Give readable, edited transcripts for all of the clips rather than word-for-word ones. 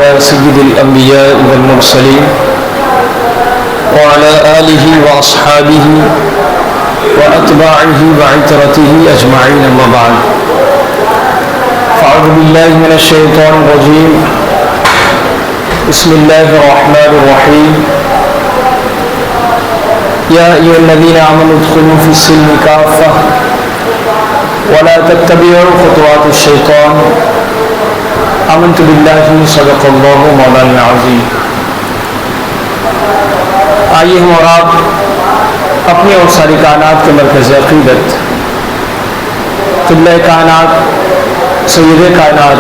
على سيد الأنبياء والمرسلين وعلى آله وأصحابه وأتباعه وعترته أجمعين أما بعد فأعوذ بالله من الشيطان الرجيم بسم الله الرحمن الرحيم يا أيها الذين آمنوا ادخلوا في السلم كافة ولا تتبعوا خطوات الشيطان آمنت بالله صدق الله مولانا العظيم. آئیے ہم اور آپ اپنی اور ساری کائنات کے مرکز عقیدت قبلہ کائنات سید کائنات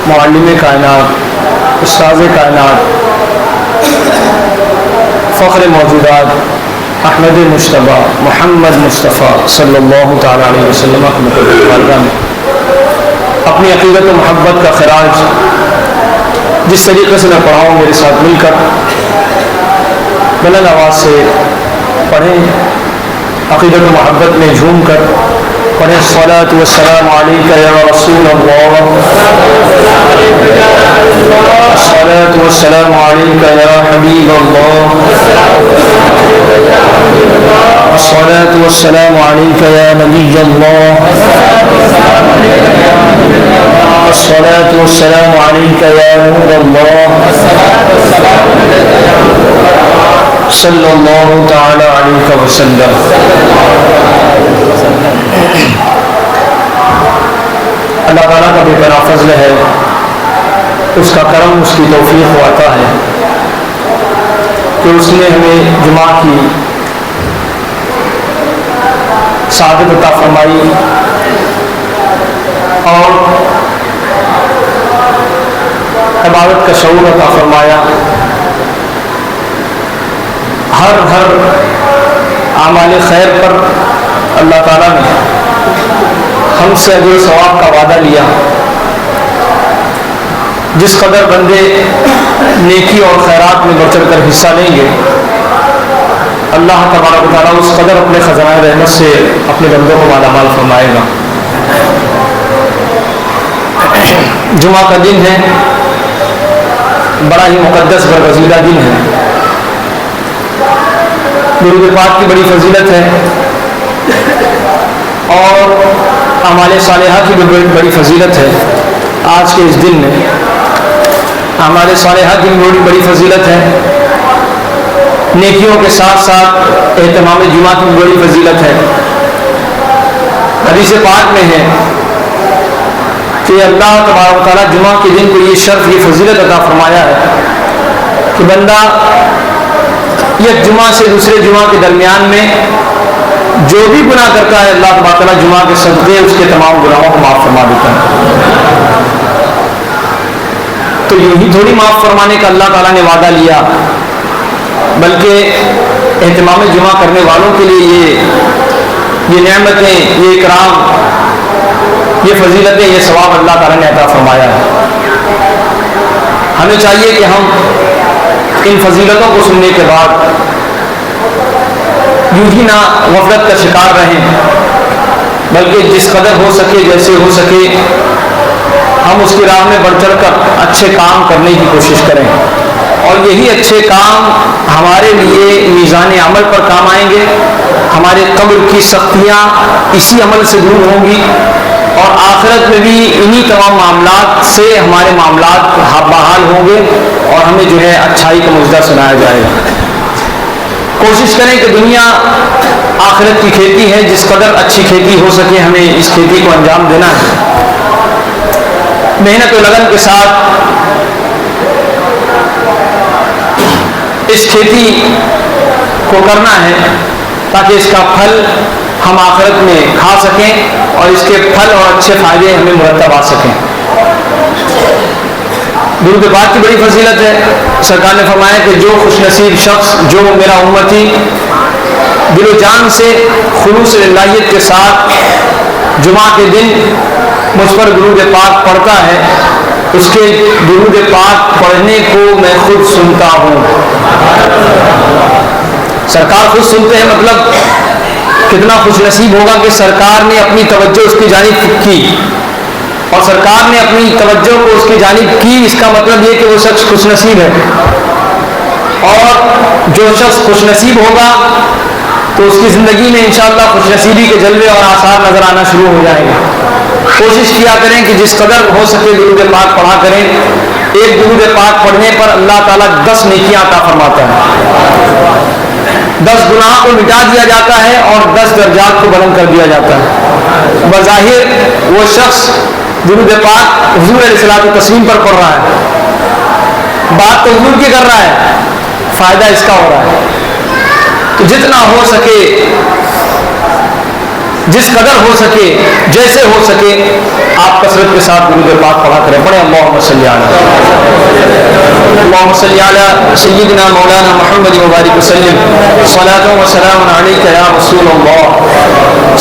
معلم کائنات استاذ کائنات فخر موجودات احمد مجتبیٰ محمد مصطفیٰ صلی اللہ تعالیٰ علیہ وسلم میں اپنی عقیدت و محبت کا خراج جس طریقے سے میں پڑھاؤں میرے ساتھ مل کر بلند آواز سے پڑھیں، عقیدت و محبت میں جھوم کر پڑھیں. الصلاۃ والسلام علیک یا رسول اللہ، الصلاۃ والسلام علیک یا حبیب اللہ، الصلاۃ والسلام علیک یا نبی اللہ، الصلاۃ والسلام علیک یا نور اللہ صلی اللہ تعالی علیہ وسلم. اللہ تعالیٰ کا بے پناہ فضل ہے، اس کا کرم، اس کی توفیق و عطا ہے کہ اس نے ہمیں جمعہ کی سعادت عطا فرمائی اور عبادت کا شعور عطا فرمایا. ہر اعمال خیر پر اللہ تعالیٰ نے ہم سے اجر و ثواب کا وعدہ لیا. جس قدر بندے نیکی اور خیرات میں بڑھ چڑھ کر حصہ لیں گے، اللہ تبارک و تعالیٰ اس قدر اپنے خزانہ رحمت سے اپنے بندوں کو مالا مال فرمائے گا. جمعہ کا دن ہے، بڑا ہی مقدس برگزیدہ دن ہے. درود پاک کی بڑی فضیلت ہے اور اعمال صالحہ کی بھی بڑی فضیلت ہے. آج کے اس دن میں اعمال صالحہ کی بھی بڑی فضیلت ہے. نیکیوں کے ساتھ ساتھ اہتمام جمعہ کی بھی بڑی فضیلت ہے. حدیث پاک میں ہے کہ اللہ تبارک و تعالیٰ جمعہ کے دن کو یہ شرف، یہ فضیلت عطا فرمایا ہے کہ بندہ ایک جمعہ سے دوسرے جمعہ کے درمیان میں جو بھی گناہ کرتا ہے، اللہ تبارک و تعالیٰ جمعہ کے صدقے اس کے تمام گناہوں کو معاف فرما دیتا ہے. تو یہی تھوڑی معاف فرمانے کا اللہ تعالیٰ نے وعدہ لیا، بلکہ اہتمام جمعہ کرنے والوں کے لیے یہ نعمتیں، یہ اکرام، یہ فضیلتیں، یہ ثواب اللہ تعالیٰ نے عطا فرمایا ہے. ہمیں چاہیے کہ ہم ان فضیلتوں کو سننے کے بعد یوں ہی نہ غفلت کا شکار رہیں، بلکہ جس قدر ہو سکے، جیسے ہو سکے، ہم اس کی راہ میں بڑھ چڑھ کر اچھے کام کرنے کی کوشش کریں. اور یہی اچھے کام ہمارے لیے میزان عمل پر کام آئیں گے. ہمارے قبر کی سختیاں اسی عمل سے دور ہوں گی اور آخرت میں بھی انہی تمام معاملات سے ہمارے معاملات بحال ہوں گے اور ہمیں جو ہے اچھائی کا مجدہ سنایا جائے گا. کوشش کریں کہ دنیا آخرت کی کھیتی ہے، جس قدر اچھی کھیتی ہو سکے ہمیں اس کھیتی کو انجام دینا ہے. محنت و لگن کے ساتھ اس کھیتی کو کرنا ہے تاکہ اس کا پھل ہم آخرت میں کھا سکیں اور اس کے پھل اور اچھے فائدے ہمیں مرتب آ سکیں. درود پاک کی بڑی فضیلت ہے. سرکار نے فرمایا کہ جو خوش نصیب شخص، جو میرا امتی دل و جان سے خلوص اللہیت کے ساتھ جمعہ کے دن مجھ پر درود پاک پڑھتا ہے، اس کے درود پاک پڑھنے کو میں خود سنتا ہوں. سرکار خود سنتے ہیں، مطلب کتنا خوش نصیب ہوگا کہ سرکار نے اپنی توجہ اس کی جانب کی اور سرکار نے اپنی توجہ کو اس کی جانب کی، اس کا مطلب یہ کہ وہ شخص خوش نصیب ہے، اور جو شخص خوش نصیب ہوگا تو اس کی زندگی میں انشاءاللہ خوش نصیبی کے جلوے اور آثار نظر آنا شروع ہو جائیں گے۔ کوشش کیا کریں کہ جس قدر ہو سکے درود پاک پڑھا کریں۔ ایک درود پاک پڑھنے پر اللہ تعالیٰ 10 نیکیاں عطا فرماتا ہے، 10 گناہ کو مٹا دیا جاتا ہے اور 10 درجات کو بلند کر دیا جاتا ہے۔ بظاہر وہ شخص درود پاک حضور علیہ الصلوۃ والتسلیم پر پڑھ رہا ہے، بات تو حضور کی کر رہا ہے، فائدہ اس کا ہو رہا ہے۔ تو جتنا ہو سکے، جس قدر ہو سکے، جیسے ہو سکے، آپ کثرت کے ساتھ درود پاک پڑھا کریں۔ پڑھیں اللہم صلی علی سیدنا مولانا محمد مبارک وسلم، صلاۃ و سلام علیک یا رسول اللہ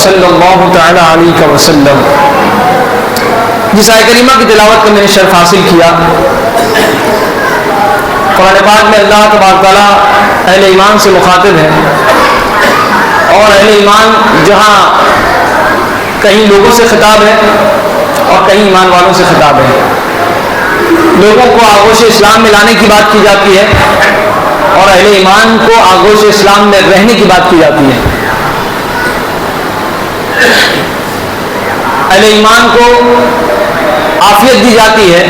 صلی اللہ تعالی علیہ وسلم۔ جس آیت کریمہ کی تلاوت کا میں نے شرف حاصل کیا، قرآن پاک میں اللہ تبارک تعالیٰ اہل ایمان سے مخاطب ہے، اور اہل ایمان جہاں کہیں لوگوں سے خطاب ہے اور کہیں ایمان والوں سے خطاب ہے۔ لوگوں کو آغوش اسلام میں لانے کی بات کی جاتی ہے، اور اہل ایمان کو آغوش اسلام میں رہنے کی بات کی جاتی ہے۔ اہل ایمان کو عافیت دی جاتی ہے،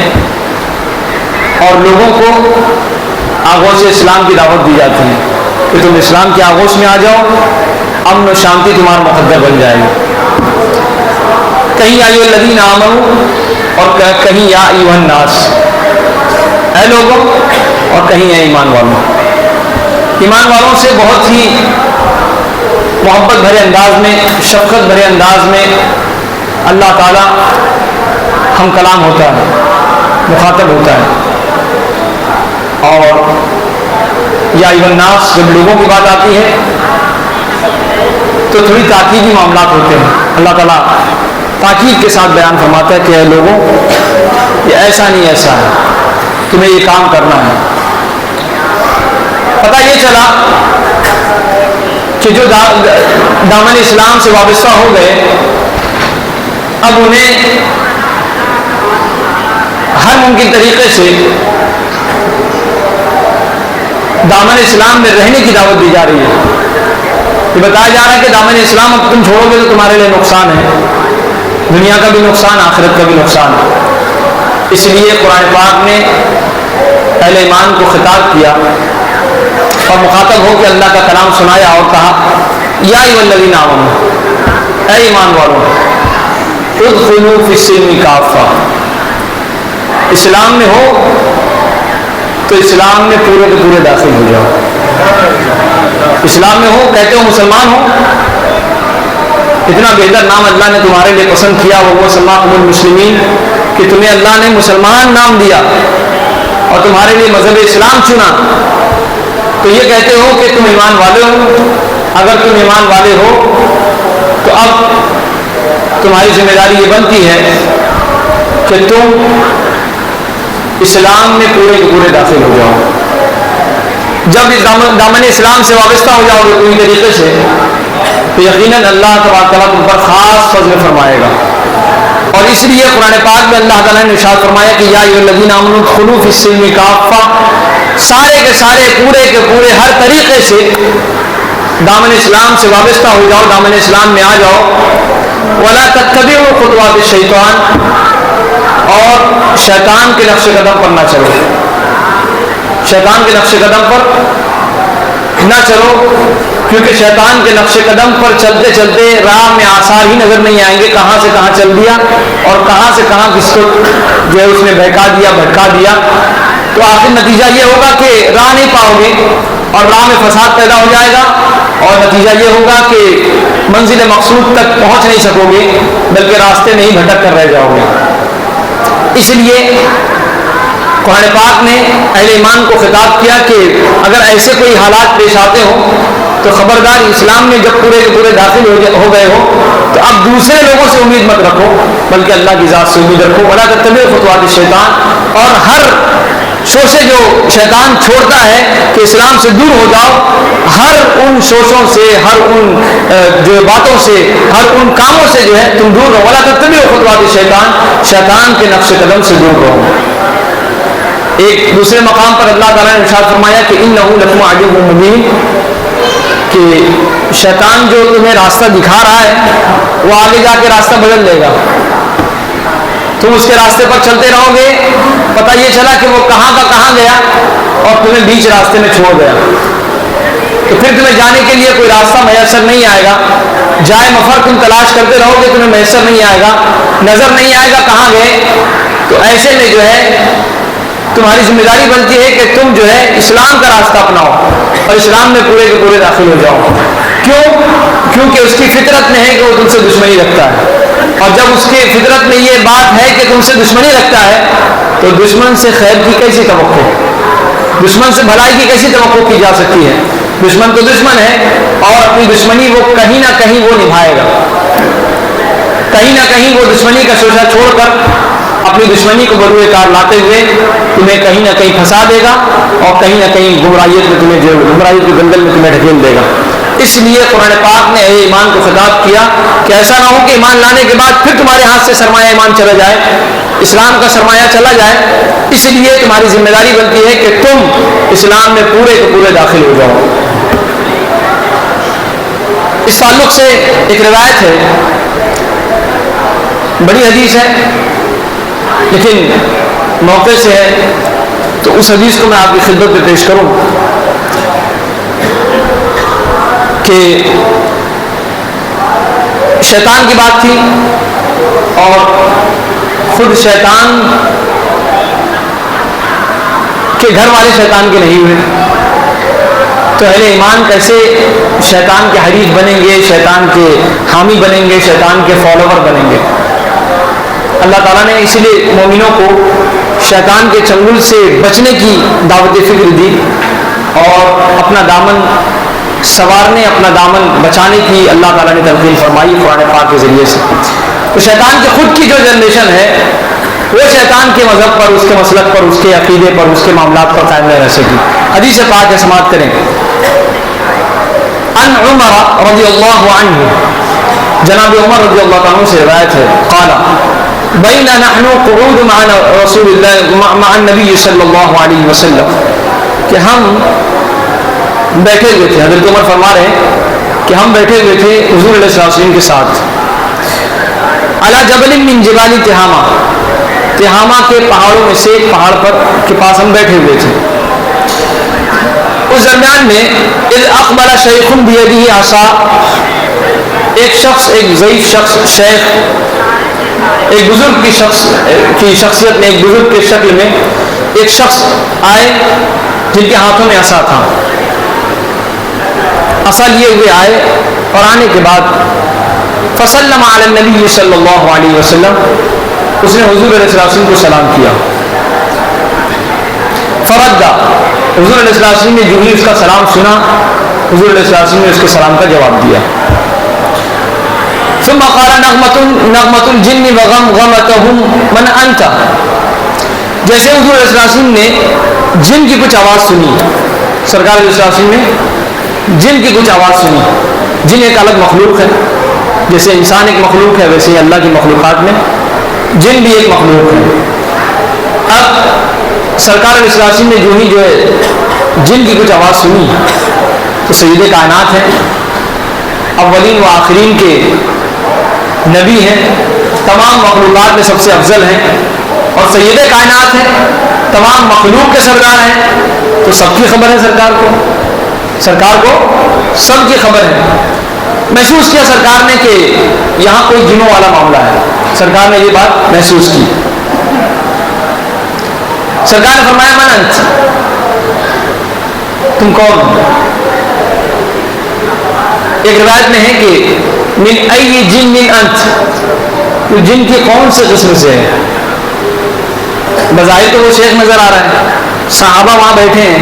اور لوگوں کو آغوش اسلام کی دعوت دی جاتی ہے کہ تم اسلام کے آغوش میں آ جاؤ، امن و شانتی تمہارا مقدر بن جائے گی۔ کہیں یا ایھا الذین آمنوا اور کہیں یا ایھا الناس، اے لوگوں، اور کہیں اے ایمان والوں۔ ایمان والوں سے بہت ہی محبت بھرے انداز میں، شفقت بھرے انداز میں اللہ تعالیٰ ہم کلام ہوتا ہے، مخاطب ہوتا ہے۔ اور یا ایھا الناس جب لوگوں کی بات آتی ہے تو تھوڑی تاکیدی معاملات ہوتے ہیں۔ اللہ تعالیٰ تاکید کے ساتھ بیان فرماتا ہے کہ اے لوگوں، یہ ایسا نہیں ایسا ہے، تمہیں یہ کام کرنا ہے۔ پتہ یہ چلا کہ جو دامن اسلام سے وابستہ ہو گئے، اب انہیں ہر ممکن طریقے سے دامن اسلام میں رہنے کی دعوت دی جا رہی ہے۔ یہ بتایا جا رہا ہے کہ دامن اسلام اب تم چھوڑو گے تو تمہارے لیے نقصان ہے، دنیا کا بھی نقصان، آخرت کا بھی نقصان ہے۔ اس لیے قرآن پاک نے اہل ایمان کو خطاب کیا اور مخاطب ہو کے اللہ کا کلام سنایا اور کہا یا ایھا الذین آمنوا، اے ایمان والوں، ادخلوا فی السلم کافہ، اسلام میں ہو تو اسلام میں پورے کے پورے داخل ہو جاؤ۔ اسلام میں ہو، کہتے ہو مسلمان ہو، اتنا بہتر نام اللہ نے تمہارے لیے پسند کیا، وہ سماکم المسلمین، کہ تمہیں اللہ نے مسلمان نام دیا اور تمہارے لیے مذہب اسلام چنا، تو یہ کہتے ہو کہ تم ایمان والے ہو۔ اگر تم ایمان والے ہو تو اب تمہاری ذمہ داری یہ بنتی ہے کہ تم اسلام میں پورے کے پورے داخل ہو جاؤ۔ جب اس دامن اسلام سے وابستہ ہو جاؤ گے پوری طریقے سے، تو یقیناً اللہ تبارک تعالیٰ تم پر خاص فضل فرمائے گا۔ اور اس لیے قرآن پاک میں اللہ تعالیٰ نے ارشاد فرمایا کہ یا ایھا الذین آمنوا ادخلوا فی السلم کافہ، سارے کے سارے، پورے کے پورے، ہر طریقے سے دامن اسلام سے وابستہ ہو جاؤ، دامن اسلام میں آ جاؤ۔ ولا تتبعوا خطوات الشیطان، اور شیطان کے نقش قدم پر نہ چلو، شیطان کے نقش قدم پر نہ چلو، کیونکہ شیطان کے نقش قدم پر چلتے چلتے راہ میں آثار ہی نظر نہیں آئیں گے، کہاں سے کہاں چل دیا اور کہاں سے کہاں کس کو جو ہے اس نے بہکا دیا، بھٹکا دیا۔ تو آخر نتیجہ یہ ہوگا کہ راہ نہیں پاؤ گے اور راہ میں فساد پیدا ہو جائے گا، اور نتیجہ یہ ہوگا کہ منزل مقصود تک پہنچ نہیں سکو گے، بلکہ راستے میں ہی بھٹک کر رہ جاؤ گے۔ اس لیے قرآن پاک نے اہل ایمان کو خطاب کیا کہ اگر ایسے کوئی حالات پیش آتے ہوں تو خبردار، اسلام میں جب پورے کے پورے داخل ہو گئے ہو تو اب دوسرے لوگوں سے امید مت رکھو، بلکہ اللہ کی ذات سے امید رکھو۔ ولا تتبعوا خطوات الشیطان، اور ہر شوشے جو شیطان چھوڑتا ہے کہ اسلام سے دور ہو جاؤ، ہر ان شوشوں سے، ہر ان جو باتوں سے، ہر ان کاموں سے جو ہے تم دور رہو. ولا تتبعوا خطوات شیطان، شیطان کے نقش قدم سے دور رہو. ایک دوسرے مقام پر اللہ تعالیٰ نے ارشاد فرمایا کہ انہ لکم عدو مبین، کہ شیطان جو تمہیں راستہ دکھا رہا ہے وہ آگے جا کے راستہ بدل دے گا. تم اس کے راستے پر چلتے رہو گے، پتہ یہ چلا کہ وہ کہاں کا کہاں گیا اور تمہیں بیچ راستے میں چھوڑ گیا. تو پھر تمہیں جانے کے لیے کوئی راستہ میسر نہیں آئے گا. جائے مفر تم تلاش کرتے رہو گے، تمہیں میسر نہیں آئے گا، نظر نہیں آئے گا کہاں گئے. تو ایسے میں جو ہے تمہاری ذمہ داری بنتی ہے کہ تم جو ہے اسلام کا راستہ اپناؤ اور اسلام میں پورے کے پورے داخل ہو جاؤ. کیوں؟ کیونکہ اس کی فطرت میں ہے کہ وہ تم سے دشمنی رکھتا ہے. اور جب اس کی فطرت میں یہ بات ہے کہ تم سے دشمنی رکھتا ہے تو دشمن سے خیر کی کیسی توقع، دشمن سے بھلائی کی کیسی توقع کی جا سکتی ہے؟ دشمن تو دشمن ہے اور اپنی دشمنی وہ کہیں نہ کہیں وہ نبھائے گا. کہیں نہ کہیں وہ دشمنی کا شوشہ چھوڑ کر اپنی دشمنی کو بروئے کار لاتے ہوئے تمہیں کہیں نہ کہیں پھنسا دے گا اور کہیں نہ کہیں گمراہیت میں تمہیں گمراہیت کے دلدل میں تمہیں ڈھکیل دے گا. اس لیے قرآن پاک نے اہل ایمان کو خطاب کیا کہ ایسا نہ ہو کہ ایمان لانے کے بعد پھر تمہارے ہاتھ سے سرمایہ ایمان چلا جائے، اسلام کا سرمایہ چلا جائے. اس لیے تمہاری ذمہ داری بنتی ہے کہ تم اسلام میں پورے کے پورے داخل ہو جاؤ. اس تعلق سے ایک روایت ہے، بڑی حدیث ہے لیکن موقع سے ہے تو اس حدیث کو میں آپ کی خدمت میں پیش کروں کہ شیطان کی بات تھی اور خود شیطان کے گھر والے شیطان کے نہیں ہوئے تو اہل ایمان کیسے شیطان کے حریف بنیں گے، شیطان کے حامی بنیں گے، شیطان کے فالوور بنیں گے. اللہ تعالیٰ نے اسی لیے مومنوں کو شیطان کے چنگل سے بچنے کی دعوت فکر دی اور اپنا دامن سنوارنے، اپنا دامن بچانے کی اللہ تعالیٰ نے تلقین فرمائی قرآن پاک کے ذریعے سے. تو شیطان کی خود کی جو جنریشن ہے وہ شیطان کے مذہب پر، اس کے مسلک پر، اس کے عقیدے پر، اس کے معاملات پر قائم نہیں رہ سکی. حدیث پاک ہے، سماعت کریں. ان عمر رضی اللہ عنہ، جناب عمر رضی اللہ عنہ سے روایت ہے، قال بین نحن قعود مع رسول اللہ مع النبی صلی اللہ علیہ وسلم، کہ ہم بیٹھے ہوئے تھے، حضرت عمر فرما رہے ہیں کہ ہم بیٹھے ہوئے تھے حضور علیہ الصلوۃ والسلام کے ساتھ علی جبل من جبال تہامہ، تہامہ کے پہاڑوں میں سے ایک پہاڑ پر کے پاس ہم بیٹھے ہوئے تھے. اس درمیان میں اذ اقبل شیخ بیدہ عصا، ایک شخص، ایک ضعیف شخص، شیخ، ایک بزرگ کی شخصیت میں، ایک بزرگ کے شکل میں ایک شخص آئے جن کے ہاتھوں میں عصا تھا. عصا لیے ہوئے آئے اور آنے کے بعد فسلم علی النبی صلی اللہ علیہ وسلم، اس نے حضور علیہ السلام کو سلام کیا. فردا، حضور علیہ السلام نے جو ہی اس کا سلام سنا، حضور علیہ السلام نے اس کے سلام کا جواب دیا. ثم قال نغمۃ الجن وغمغمتهم من انت، جیسے حضور علیہ السلام نے جن کی کچھ آواز سنی، سرکار علیہ السلام نے جن کی کچھ آواز سنی. جن ایک الگ مخلوق ہے، جیسے انسان ایک مخلوق ہے ویسے ہی اللہ کی مخلوقات میں جن بھی ایک مخلوق ہے. اب سرکار علیہ السلام نے جو ہے جن کی کچھ آواز سنی تو سید کائنات ہیں، اولین و آخرین کے نبی ہیں، تمام مخلوقات میں سب سے افضل ہیں اور سید کائنات ہیں، تمام مخلوق کے سردار ہیں. تو سب کی خبر ہے سرکار کو سب کی خبر ہے. محسوس کیا سرکار نے کہ یہاں کوئی جنوں والا معاملہ ہے. سرکار نے یہ بات محسوس کی. سرکار نے فرمایا من انت، تم کون ہو؟ ایک روایت میں ہے کہ من ای جن من انت، تو جن کی کون سے قسم سے ہے. بظاہر تو وہ شیخ نظر آ رہا ہے، صحابہ وہاں بیٹھے ہیں،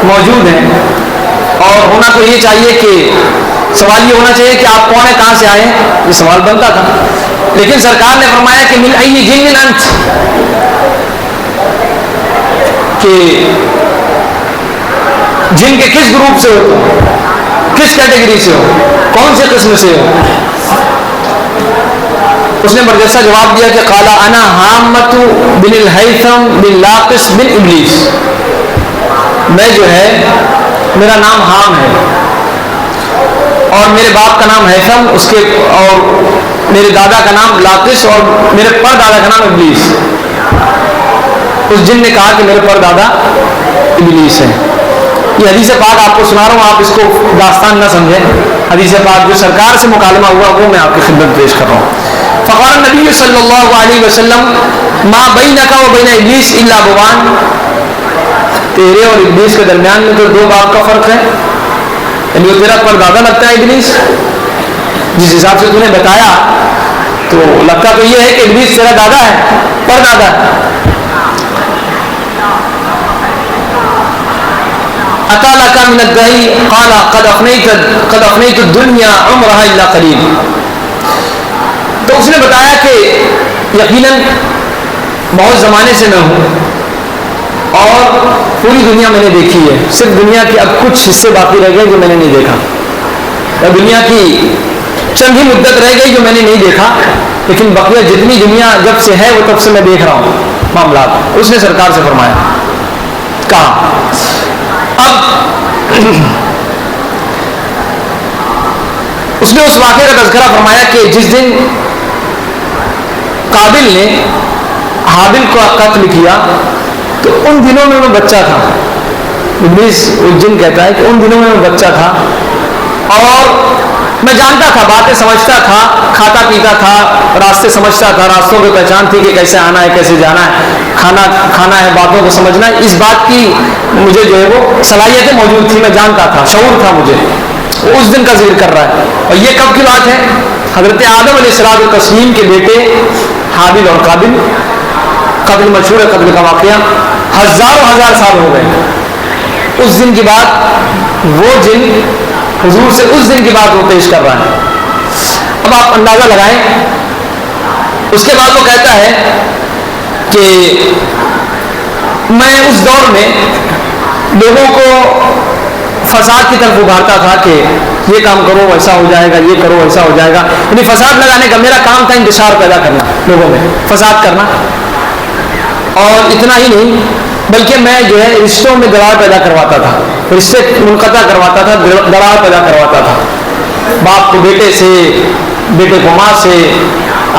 موجود ہیں، اور ہونا تو یہ چاہیے کہ سوال یہ ہونا چاہیے کہ آپ کون ہیں، کہاں سے آئے ہیں، یہ سوال بنتا تھا. لیکن سرکار نے فرمایا کہ من ای جن من انت، کہ جن کے کس گروپ سے ہو تم، کس کیٹیگری سے ہو، کون سے قسم سے ہو؟ اس نے برجستہ جواب دیا کہ قال انا حامۃ بن الہیثم بن لاقس بن ابلیس، میں جو ہے میرا نام حام ہے اور میرے باپ کا نام ہیثم، اس کے اور میرے دادا کا نام لاقس اور میرے پر دادا کا نام ابلیس۔ اس جن نے کہا کہ میرے پر دادا ابلیس ہے۔ یہ حدیث پاک آپ کو سنا رہا ہوں، آپ اس کو داستان نہ سمجھیں، حدیث پاک جو سرکار سے مکالمہ ہوا وہ میں آپ کی خدمت پیش کر رہا ہوں۔ فقال نبی صلی اللہ علیہ وسلم ما بینک و بین ابلیس الا بوان، تیرے اور ابلیس کے درمیان میں تو 2 باپ کا فرق ہے، یعنی وہ تیرا پر دادا لگتا ہے ابلیس، جس حساب سے تو نے بتایا تو لگتا تو یہ ہے کہ ابلیس تیرا دادا ہے، پر دادا ہے۔ اتا لک من الدہر قال قد افنیت الدنیا عمرها الا قلیل، تو اس نے بتایا کہ یقیناً بہت زمانے سے میں ہوں اور پوری دنیا میں نے دیکھی ہے، صرف دنیا کے اب کچھ حصے باقی رہ گئے جو میں نے نہیں دیکھا، اور دنیا کی چند ہی مدت رہ گئی جو میں نے نہیں دیکھا، لیکن بقیہ جتنی دنیا جب سے ہے وہ تب سے میں دیکھ رہا ہوں معاملات۔ اس نے سرکار سے فرمایا، کہا اب اس نے اس واقعے کا تذکرہ فرمایا کہ جس دن قابل نے حابل کو قتل کیا تو ان دنوں میں میں بچہ تھا، ابلیس جن کہتا ہے کہ ان دنوں میں میں بچہ تھا اور میں جانتا تھا، باتیں سمجھتا تھا، کھاتا پیتا تھا، راستے سمجھتا تھا، راستوں کی پہچان تھی کہ کیسے آنا ہے کیسے جانا ہے، کھانا ہے، باتوں کو سمجھنا ہے، اس بات کی مجھے جو ہے وہ صلاحیتیں موجود تھی، میں جانتا تھا، شعور تھا مجھے۔ اس دن کا ذکر کر رہا ہے، اور یہ کب کی بات ہے؟ حضرت آدم علیہ الصلوۃ والتسلیم کے بیٹے حابل اور قابل، قتل مشہور ہے، قتل کا واقعہ، ہزار سال ہو گئے۔ اس دن کی بات وہ جن حضور سے اس دن کی بات وہ پیش کر رہا ہے۔ اب آپ اندازہ لگائیں، اس کے بعد وہ کہتا ہے کہ میں اس دور میں لوگوں کو فساد کی طرف ابھارتا تھا کہ یہ کام کرو ایسا ہو جائے گا، یہ کرو ایسا ہو جائے گا، یعنی فساد لگانے کا میرا کام تھا، انتشار پیدا کرنا لوگوں میں، فساد کرنا، اور اتنا ہی نہیں بلکہ میں جو ہے رشتوں میں دراڑ پیدا کرواتا تھا، رشتے منقطع کرواتا تھا، دراڑ پیدا کرواتا تھا، باپ کو بیٹے سے، بیٹے کو ماں سے،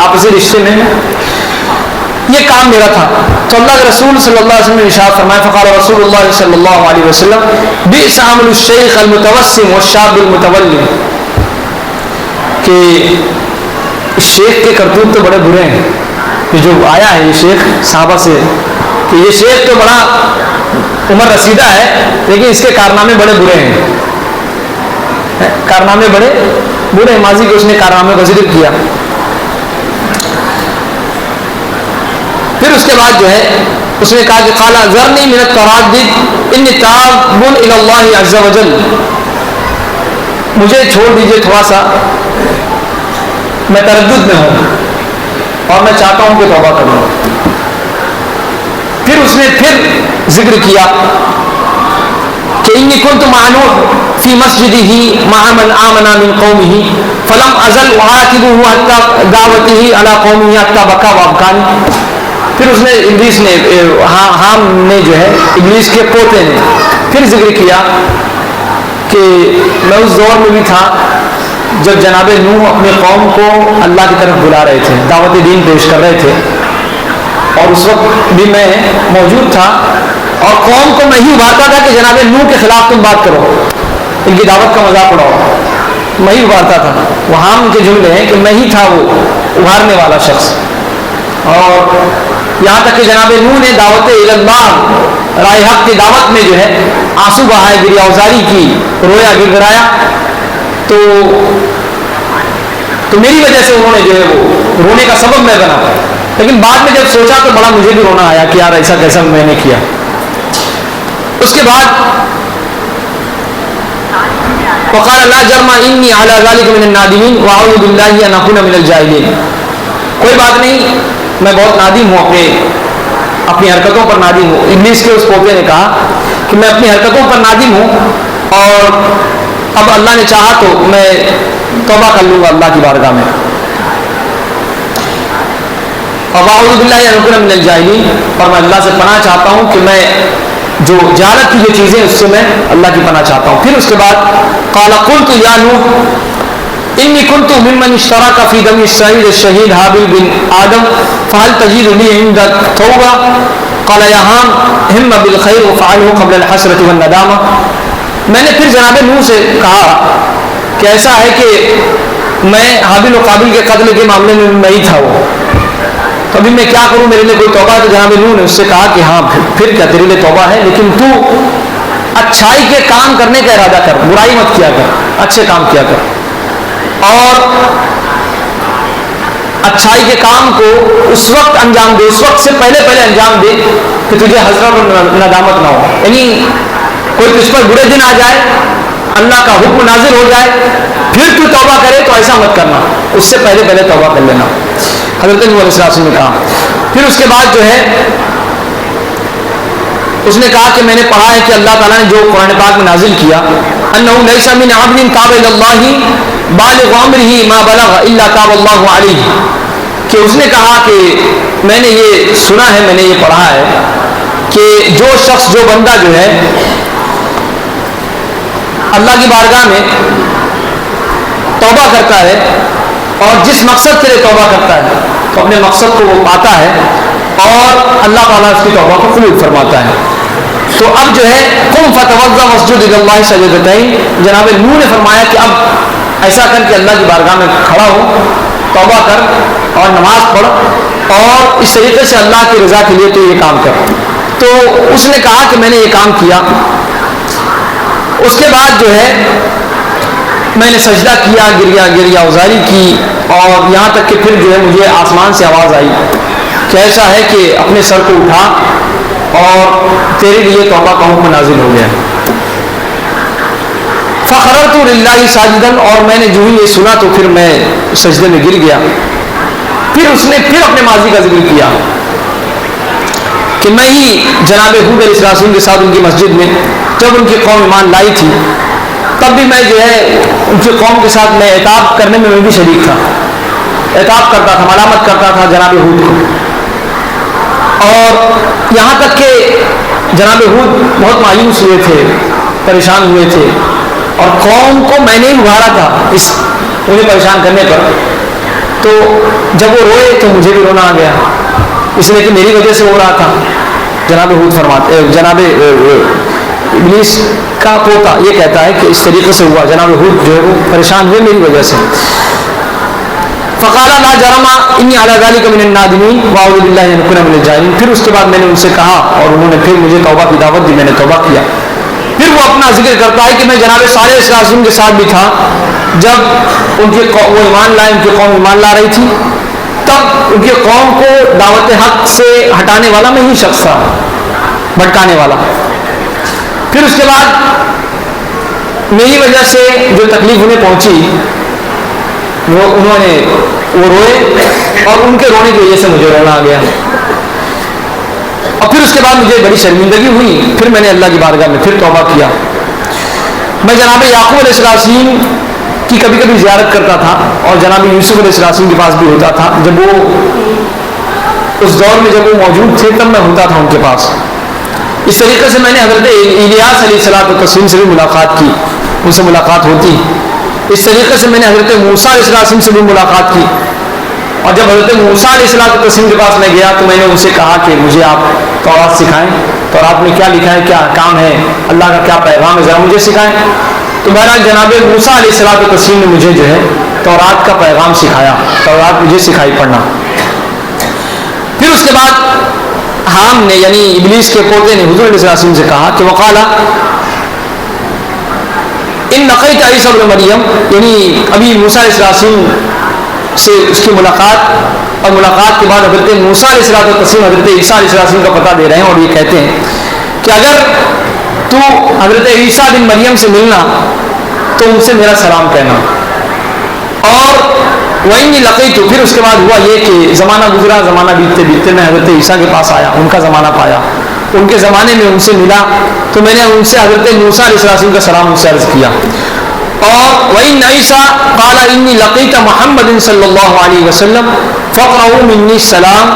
آپسی رشتے میں، یہ کام میرا تھا۔ تو اللہ کے رسول صلی اللہ علیہ وسلم نے ارشاد فرمایا، فقال رسول اللہ صلی اللہ علیہ وسلم بئس عمل الشیخ المتوسم والشاب المتولم، کہ شیخ کے کرتوت تو بڑے برے ہیں، یہ جو آیا ہے یہ شیخ صحابہ سے کہ یہ شیخ تو بڑا عمر رسیدہ ہے لیکن اس کے کارنامے بڑے برے ہیں، کارنامے بڑے برے ہیں، ماضی کے اس نے کارنامے کا ذکر کیا۔ پھر اس کے بعد جو ہے اس نے کہا کہ قال ذرنی من التردد انی تاب الی اللہ عز وجل، مجھے چھوڑ دیجئے تھوڑا سا، میں تردد میں ہوں اور میں چاہتا ہوں کہ توبہ کروں۔ پھر اس نے پھر ذکر کیا کہ انی کنت مع نوح فی مسجدہ مع من آمن من قومہ فلم ازل اعاتبہ حتی دعوتہ علی قومہ حتی بکا وابکانی۔ پھر اس نے ابلیس نے حام نے جو ہے ابلیس کے پوتے نے پھر ذکر کیا کہ میں اس دور میں بھی تھا جب جناب نوح اپنے قوم کو اللہ کی طرف بلا رہے تھے، دعوت دین پیش کر رہے تھے، اور اس وقت بھی میں موجود تھا اور قوم کو میں ہی ابھارتا تھا کہ جناب نوح کے خلاف تم بات کرو، ان کی دعوت کا مذاق اڑاؤ، میں ہی ابھارتا تھا۔ وہ حام کے جملے ہیں کہ میں ہی تھا وہ ابھارنے والا شخص، اور یہاں تک کہ جناب نوح نے دعوت اللہ رائے حق کی دعوت میں جو ہے آنسو بہائے، گری اوزاری کی، رویا گڑگڑایا، تو میری وجہ سے انہوں نے جو ہے وہ رونے کا سبب میں بنا، لیکن بعد میں جب سوچا تو بڑا مجھے بھی رونا آیا کہ یار ایسا کیسا میں نے کیا۔ اس کے بعد وقال لا جرم انی علی ذلک من النادمین واعوذ باللہ ان اکون من الجاہلین، کوئی بات نہیں، میں بہت نادم ہوں اپنے اپنی حرکتوں پر نادم ہوں. ابلیس کے اس پوتے نے کہا کہ میں اپنی حرکتوں پر نادم ہوں اور اب اللہ نے چاہا تو میں توبہ کر لوں گا اللہ کی بارگاہ میں. اعوذ باللہ ان اکون من الجاہلین, اور میں اللہ سے پناہ چاہتا ہوں کہ میں جو جہالت کی جو چیزیں اس سے میں اللہ کی پناہ چاہتا ہوں. پھر اس کے بعد قال قلت یا نوح انی کنت ممن اشترک فی دم السعید الشہید حابل بن آدم فهل تجد لی عند توبہ قال یا ہام ہم بالخیر وفعله قبل الحسرۃ والندامہ. میں نے پھر جناب نوح سے کہا کہ ایسا ہے کہ میں حابل و قابل کے قتل کے معاملے میں نہیں تھا وہ, تو ابھی میں کیا کروں, میرے لیے کوئی توبہ ہے؟ تو جناب نوح نے اس سے کہا کہ ہاں پھر کیا تیرے لیے توبہ ہے, لیکن تو اچھائی کے کام کرنے کا ارادہ کر, برائی مت کیا کر, اچھے کام کیا کر, اور اچھائی کے کام کو اس وقت انجام دے, اس وقت سے پہلے انجام دے کہ تجھے حسرت اور ندامت نہ ہو. یعنی کوئی تجھ پر برے دن آ جائے, اللہ کا حکم نازل ہو جائے, پھر تو توبہ کرے تو ایسا مت کرنا, اس سے پہلے توبہ کر لینا. حضرت نوح علیہ السلام نے کہا. پھر اس کے بعد جو ہے اس نے کہا کہ میں نے پڑھا ہے کہ اللہ تعالیٰ نے جو قرآن پاک میں نازل کیا انہ لیس من عبد تاب الی اللہ بالغ عمرہ ما بلغ الا تاب اللہ علیہ, کہ اس نے کہا کہ میں نے یہ سنا ہے, میں نے یہ پڑھا ہے کہ جو شخص, جو بندہ جو ہے اللہ کی بارگاہ میں توبہ کرتا ہے اور جس مقصد کے لیے توبہ کرتا ہے تو اپنے مقصد کو وہ پاتا ہے اور اللہ تعالیٰ اس کی توبہ کو قبول فرماتا ہے. تو اب جو ہے قم فتوضا واسجد للہ سجدتین, جناب نوح نے فرمایا کہ اب ایسا کر کے اللہ کی بارگاہ میں کھڑا ہو, توبہ کر اور نماز پڑھ اور اس طریقے سے اللہ کی رضا کے لیے تو یہ کام کر. تو اس نے کہا کہ میں نے یہ کام کیا. اس کے بعد جو ہے میں نے سجدہ کیا, گریا اوزاری کی, اور یہاں تک کہ پھر جو ہے مجھے آسمان سے آواز آئی کہ ایسا ہے کہ اپنے سر کو اٹھا اور تیرے لیے توبہ کا حکم نازل ہو گیا. فخررت للہ ساجدا, اور میں نے جو ہی یہ سنا تو پھر میں سجدے میں گر گیا. پھر اس نے پھر اپنے ماضی کا ذکر کیا کہ میں ہی جناب ہود علیہ السلام کے ساتھ ان کی مسجد میں جب ان کی قوم ایمان لائی تھی تب بھی میں جو ہے ان کی قوم کے ساتھ میں عتاب کرنے میں بھی شریک تھا, عتاب کرتا تھا, ملامت کرتا تھا جناب ہود کو. اور یہاں تک کہ جناب ہود بہت مایوس ہوئے تھے, پریشان ہوئے تھے, اور قوم کو میں نے ہی ابھارا تھا اس انہیں پریشان کرنے پر. تو جب وہ روئے تو مجھے بھی رونا آ گیا, اس لیے کہ میری وجہ سے ہو رہا تھا. جناب ہود فرماتے, جناب ابلیس کا پوتا یہ کہتا ہے کہ اس طریقے سے ہوا, جناب ہود جو ہے وہ پریشان ہوئے میری وجہ سے. فقال لا جرم انی علی ذلک من النادمین واعوذ باللہ ان اکون من الجاہلین. پھر اس کے بعد میں نے ان سے کہا اور انہوں نے پھر مجھے توبہ کی دعوت دی, میں نے توبہ کیا. پھر وہ اپنا ذکر کرتا ہے کہ میں جناب صالح علیہ السلام کے ساتھ بھی تھا جب ان کی وہ ایمان لائے, ان کی قوم ایمان لا رہی تھی, تب ان کی قوم کو دعوت حق سے ہٹانے والا میں ہی شخص تھا, بھٹکانے والا. پھر اس کے بعد میری وجہ سے جو تکلیف انہیں پہنچی وہ روئے اور ان کے رونے کی وجہ سے مجھے رونا آ گیا. اور پھر اس کے بعد مجھے بڑی شرمندگی ہوئی. پھر میں نے اللہ کی بارگاہ میں پھر توبہ کیا. میں جناب یعقوب علیہ السلام کی کبھی کبھی زیارت کرتا تھا اور جناب یوسف علیہ السلام کے پاس بھی ہوتا تھا. جب وہ اس دور میں جب وہ موجود تھے تب میں ہوتا تھا ان کے پاس. اس طریقے سے میں نے حضرت الیاس علیہ السلام سے بھی ملاقات کی, ان سے ملاقات ہوتی. اس طریقے سے میں نے حضرت موسیٰ علیہ السلام سے بھی ملاقات کی. اور جب حضرت موسیٰ علیہ السلام کے پاس میں گیا تو میں نے ان سے کہا کہ مجھے آپ تورات سکھائیں, تورات میں کیا لکھا ہے, کیا احکام ہے, اللہ کا کیا پیغام ہے, ذرا مجھے سکھائیں. تو بہرحال جناب موسیٰ علیہ السلام نے مجھے جو ہے تورات کا پیغام سکھایا, تورات مجھے سکھائی پڑھنا. پھر اس کے بعد حام نے یعنی ابلیس کے پوتے نے حضور علیہ السلام سے کہا کہ وقالا ان لقیت عیسی ابن مریم, یعنی ابھی موسیٰ علیہ السلام سے اس کی ملاقات اور ملاقات کے بعد حضرت موسیٰ علیہ السلام حضرت عیسیٰ علیہ السلام کا پتہ دے رہے ہیں اور یہ کہتے ہیں کہ اگر تو حضرت عیسیٰ بن مریم سے ملنا تو ان سے میرا سلام کہنا, اور وَإِنِّي لَقِيتُ، پھر اس کے بعد ہوا یہ کہ زمانہ گزرا، زمانہ بیتتے بیتتے میں حضرت عیسیٰ کے پاس آیا، ان کا زمانہ پایا، ان کے زمانے میں ان سے ملا، تو میں نے ان سے حضرت موسیٰ علیہ السلام کا سلام ان سے عرض کیا. اور وَإِنَّ عِيسَىٰ قَالَ إِنِّي لَقِيتَ مُحَمَّدٍ صلی اللہ علیہ وسلم فَاقْرَؤُوا مِنِّي السَّلَامَ.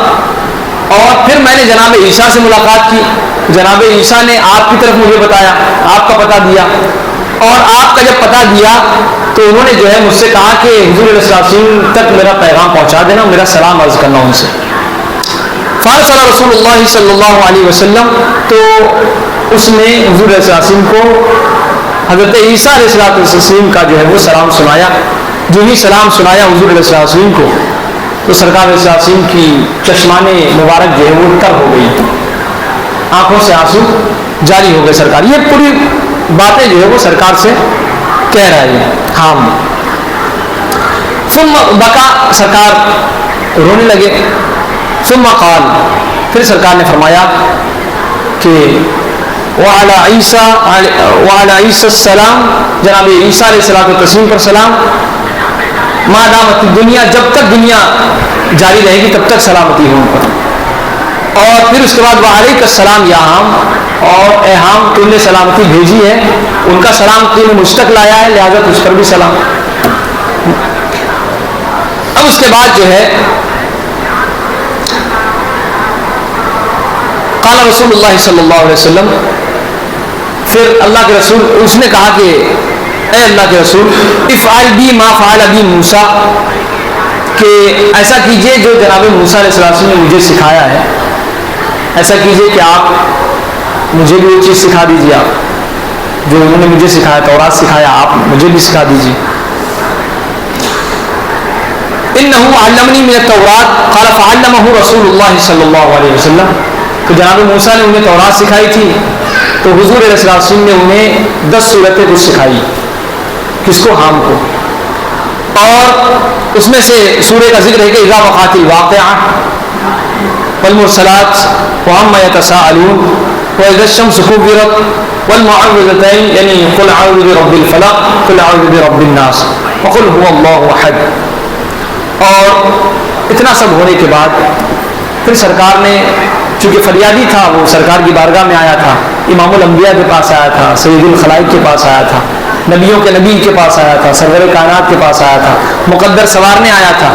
اور پھر میں نے جناب عیسیٰ سے ملاقات کی، جناب عیسیٰ نے آپ کی طرف مجھے بتایا، آپ کا پتہ دیا، اور آپ کا جب پتہ دیا تو انہوں نے جو ہے مجھ سے کہا کہ حضور علیہ السلام تک میرا پیغام پہنچا دینا، میرا سلام عرض کرنا ان سے. فارسل رسول اللہ صلی اللہ علیہ وسلم، تو اس نے حضور علیہ السلام کو حضرت عیسیٰ علیہ السلام کا جو ہے وہ سلام سنایا. جو ہی سلام سنایا حضور علیہ السلام کو، تو سرکار علیہ السلام کی چشمان مبارک جو ہے وہ تر ہو گئی، آنکھوں سے آنسو جاری ہو گئے. سرکار یہ پوری باتیں جو ہے وہ سرکار سے کہہ رہا ہے. ہاں ثم بکا، سرکار رونے لگے. ثم قال، پھر سرکار نے فرمایا کہ وعلی عیسیٰ السلام، جناب عیسیٰ علیہ السلام پر سلام، ما دامت الدنیا، جب تک دنیا جاری رہے گی تب تک سلامتی ہو ان پر. اور پھر اس کے بعد وعلیک السلام یا حام، اور اے حام تم نے سلامتی بھیجی ہے، ان کا سلام تم نے مجھ تک لایا ہے، لہذا تجھ پر بھی سلام. اب اس کے بعد جو ہے قال رسول اللہ صلی اللہ علیہ وسلم، پھر اللہ کے رسول اس نے کہا کہ اے اللہ کے رسول افعل بی ما فعل بی موسیٰ، کہ ایسا کیجئے جو جناب موسیٰ علیہ السلام نے مجھے سکھایا ہے، ایسا کیجئے کہ آپ مجھے بھی وہ چیز سکھا دیجیے، آپ جو انہوں نے مجھے سکھایا، تورات سکھایا، آپ مجھے بھی سکھا دیجیے. انہ علمنی من التورات قال فعلمہ رسول اللہ صلی اللہ علیہ وسلم، تو جناب موسیٰ نے انہیں تورات سکھائی تھی، تو حضور علیہ السلام نے انہیں 10 سورتیں کچھ سکھائی. کس کو؟ حام کو. اور اس میں سے سورہ کا ذکر ہے کہ اذا وقعت الواقعہ والمرسلات وعما يتساءلون واذا الشمس كورت والمعوذتين، یعنی قل اعوذ برب الفلق، قل اعوذ برب الناس، وقل هو الله احد. اور اتنا سب ہونے کے بعد پھر سرکار نے، چونکہ فریادی تھا، وہ سرکار کی بارگاہ میں آیا تھا، امام الانبیاء کے پاس آیا تھا، سید الخلائق کے پاس آیا تھا، نبیوں کے نبی کے پاس آیا تھا، سرور کائنات کے پاس آیا تھا، مقدر سوارنے آیا تھا.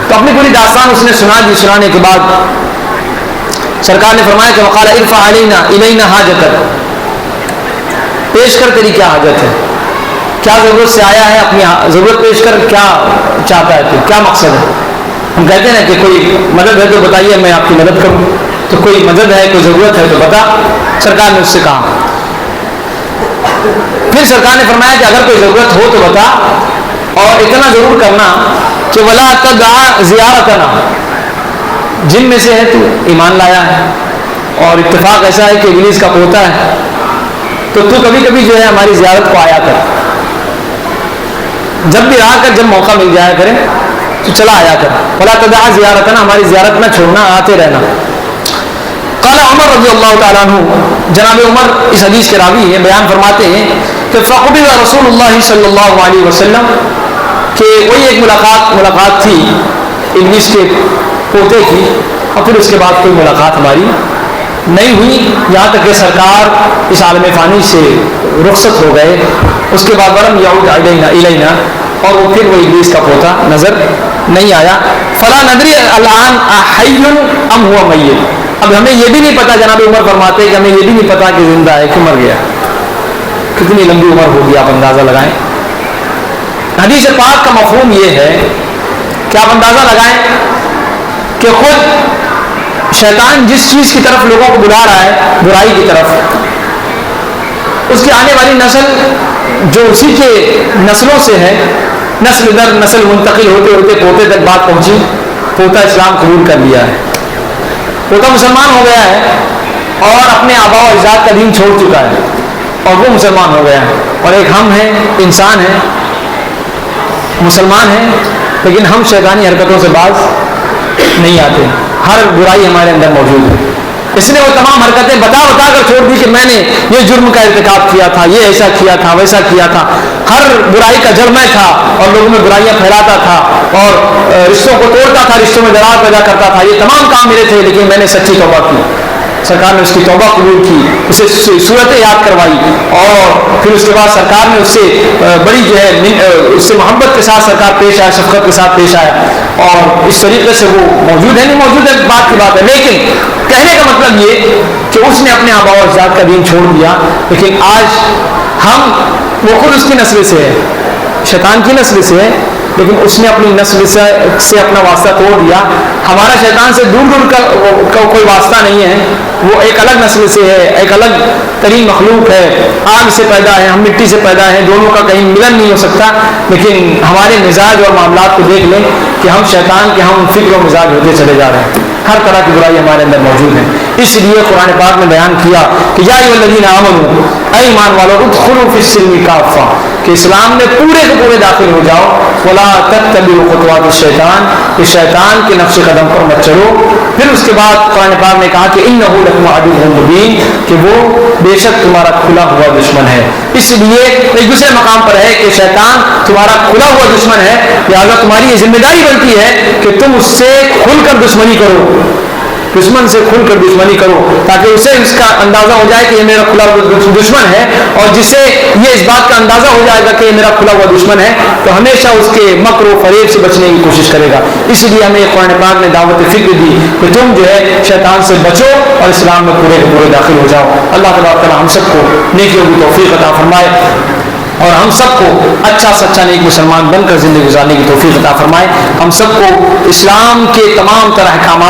تو اپنی پوری داستان اس نے سنا دی. سنانے کے بعد سرکار نے فرمایا کہ وقال ارفع علینا الینا حاجتک، پیش کر تیری کیا حاجت ہے، کیا ضرورت سے آیا ہے، اپنی ضرورت پیش کر، کیا چاہتا ہے تو کیا مقصد ہے. ہم کہتے ہیں نا کہ کوئی مدد ہے تو بتائیے میں آپ کی مدد کروں، تو کوئی مدد ہے، کوئی ضرورت ہے تو بتا. سرکار نے اس سے کہا. پھر سرکار نے فرمایا کہ اگر کوئی ضرورت ہو تو بتا، اور اتنا ضرور کرنا کہ ولا تدع زیارتنا، جن میں سے ہے تو ایمان لایا ہے، اور اتفاق ایسا ہے کہ ابلیس کا پوتا ہے، تو کبھی کبھی جو ہے ہماری زیارت کو آیا کر، جب بھی رہا کر، جب موقع مل جایا کرے تو چلا آیا کر. ولا تدع زیارتنا، ہماری زیارت نہ چھوڑنا، آتے رہنا. قال عمر رضی اللہ تعالیٰ عنہ، جناب عمر اس حدیث کے راوی ہیں، بیان فرماتے ہیں کہ فقبض رسول اللہ صلی اللہ علیہ وسلم، کہ وہی ایک ملاقات تھی ابلیس کے پوتے کی، اور پھر اس کے بعد کوئی ملاقات ہماری نہیں ہوئی، یہاں تک کہ سرکار اس عالم فانی سے رخصت ہو گئے. اس کے بعد ورم یعود الینا، اور وہ پھر وہ ابلیس کا پوتا نظر نہیں آیا. فلا ندری الان حی ام ہوا میت، اب ہمیں یہ بھی نہیں پتا، جناب عمر فرماتے ہیں کہ ہمیں یہ بھی نہیں پتا کہ زندہ ہے کہ مر گیا. کتنی لمبی عمر ہوگی، آپ اندازہ لگائیں. حدیث پاک کا مفہوم یہ ہے کہ آپ اندازہ لگائیں کہ خود شیطان جس چیز کی طرف لوگوں کو بلا رہا ہے، برائی کی طرف، اس کی آنے والی نسل جو اسی کے نسلوں سے ہے، نسل در نسل منتقل ہوتے ہوتے پوتے تک بات پہنچی. پوتا اسلام قبول کر لیا ہے، پوتا مسلمان ہو گیا ہے، اور اپنے آباء و اجداد کا دین چھوڑ چکا ہے، اور وہ مسلمان ہو گیا ہے. اور ایک ہم ہیں، انسان ہیں، مسلمان ہیں، لیکن ہم شیطانی حرکتوں سے باز نہیں آتے، ہر برائی ہمارے اندر موجود ہے. اس نے وہ تمام حرکتیں بتا کر چھوڑ دی کہ میں نے یہ جرم کا ارتکاب کیا تھا، یہ ایسا کیا تھا، ویسا کیا تھا. ہر برائی کا جڑ میں تھا اور لوگوں میں برائیاں پھیلاتا تھا اور رشتوں کو توڑتا تھا, رشتوں میں دراڑ پیدا کرتا تھا. یہ تمام کام میرے تھے, لیکن میں نے سچی توبہ کی. سرکار نے اس کی توبہ قبول کی, اسے صورتیں یاد کروائی, اور پھر اس کے بعد سرکار نے اس سے بڑی جو ہے اس سے محبت کے ساتھ سرکار پیش آیا, شفقت کے ساتھ پیش آیا. اور اس طریقے سے وہ موجود ہے, نہیں موجود ہے بات کی بات ہے, لیکن کہنے کا مطلب یہ کہ اس نے اپنے آباء و اجداد کا دین چھوڑ دیا. لیکن آج ہم, وہ خود اس کی نسل سے ہے, شیطان کی نسل سے ہے, لیکن اس نے اپنی نسل سے اپنا واسطہ توڑ دیا. ہمارا شیطان سے دور دور کا کوئی واسطہ نہیں ہے, وہ ایک الگ نسل سے ہے, ایک الگ ترین مخلوق ہے, آگ سے پیدا ہے, ہم مٹی سے پیدا ہیں, دونوں کا کہیں ملن نہیں ہو سکتا. لیکن ہمارے مزاج اور معاملات کو دیکھ لیں کہ ہم شیطان کے ہم فکر و مزاج ہوتے چلے جا رہے ہیں, ہر طرح کی برائی ہمارے اندر موجود ہے. اس لیے قرآن پاک نے بیان کیا کہ یا ایھا الذین آمنوا, اے ایمان والو, ادخلوا فی السلم کافہ, کہ اسلام میں پورے کے پورے داخل ہو جاؤ. ولا تتبعوا خطوات الشیطان, کہ شیطان کے نقش قدم پر مت چلو. پھر اس کے بعد قرآن پاک نے کہا کہ انہ لکم عدو مبین, کہ وہ بے شک تمہارا کھلا ہوا دشمن ہے. اس لیے ایک دوسرے مقام پر ہے کہ شیطان تمہارا کھلا ہوا دشمن ہے, لہٰذا تمہاری یہ ذمہ داری بنتی ہے کہ تم اس سے کھل کر دشمنی کرو, دشمن سے کھل کر دشمنی کرو, تاکہ اسے اس کا اندازہ ہو جائے کہ یہ میرا کھلا ہوا دشمن ہے, اور جسے یہ اس بات کا اندازہ ہو جائے گا کہ یہ میرا کھلا ہوا دشمن ہے, تو ہمیشہ اس کے مکر و فریب سے بچنے کی کوشش کرے گا. اس لیے ہمیں قرآن پاک نے دعوت فکر دی کہ تم جو ہے شیطان سے بچو اور اسلام میں پورے کے پورے داخل ہو جاؤ. اللہ تبارک و تعالی ہم سب کو نیکیوں کی توفیق عطا فرمائے, اور ہم سب کو اچھا سچا نیک مسلمان بن کر زندگی گزارنے کی توفیق عطا فرمائے. ہم سب کو اسلام کے تمام طرح احکامات